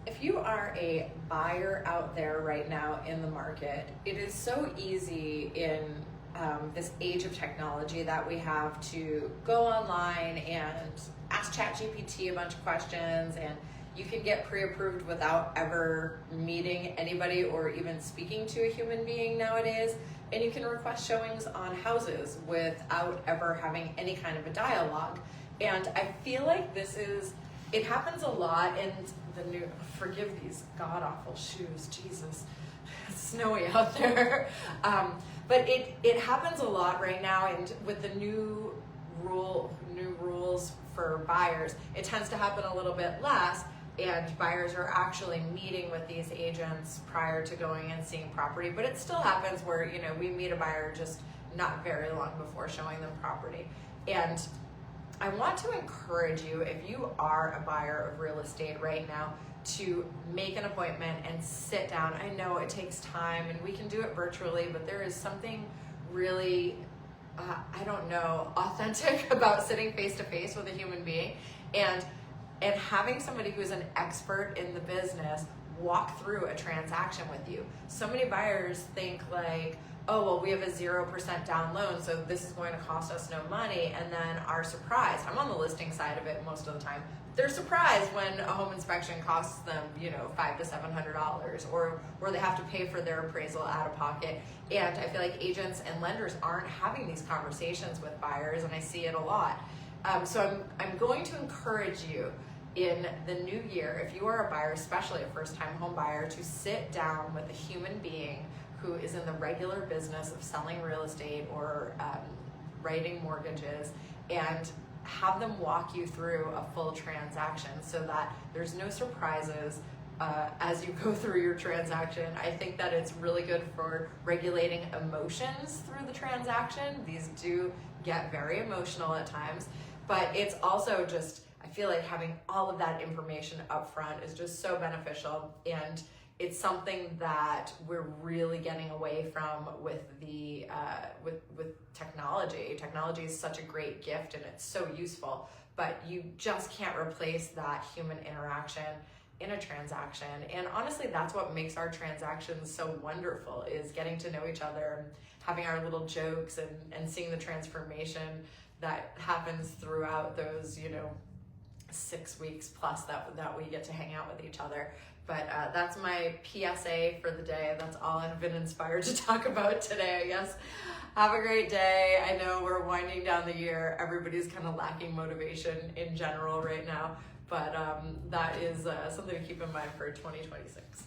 If you are a buyer out there right now in the market, it is so easy in this age of technology that we have to go online and ask ChatGPT a bunch of questions, and you can get pre-approved without ever meeting anybody or even speaking to a human being nowadays. And you can request showings on houses without ever having any kind of a dialogue. And I feel like it happens a lot in the new, forgive these god-awful shoes, Jesus, it's snowy out there. But it happens a lot right now, and with the new rules for buyers, it tends to happen a little bit less, and buyers are actually meeting with these agents prior to going and seeing property. But it still happens where, we meet a buyer just not very long before showing them property. And I want to encourage you, if you are a buyer of real estate right now, to make an appointment and sit down. I know it takes time and we can do it virtually, but there is something really, authentic about sitting face to face with a human being and having somebody who's an expert in the business walk through a transaction with you. So many buyers think like, oh, well, we have a 0% down loan, so this is going to cost us no money, and then are surprised. I'm on the listing side of it most of the time. They're surprised when a home inspection costs them, $500 to $700, or they have to pay for their appraisal out of pocket. And I feel like agents and lenders aren't having these conversations with buyers, and I see it a lot. So I'm going to encourage you in the new year, if you are a buyer, especially a first-time home buyer, to sit down with a human being who is in the regular business of selling real estate or writing mortgages, and have them walk you through a full transaction so that there's no surprises as you go through your transaction. I think that it's really good for regulating emotions through the transaction. These do get very emotional at times, but it's also just, I feel like having all of that information up front is just so beneficial, and it's something that we're really getting away from with the with technology. Technology is such a great gift and it's so useful, but you just can't replace that human interaction in a transaction. And honestly, that's what makes our transactions so wonderful, is getting to know each other and having our little jokes and seeing the transformation that happens throughout those 6 weeks plus that we get to hang out with each other. But that's my PSA for the day. That's all I've been inspired to talk about today, I guess. Have a great day. I know we're winding down the year. Everybody's kind of lacking motivation in general right now, but that is something to keep in mind for 2026.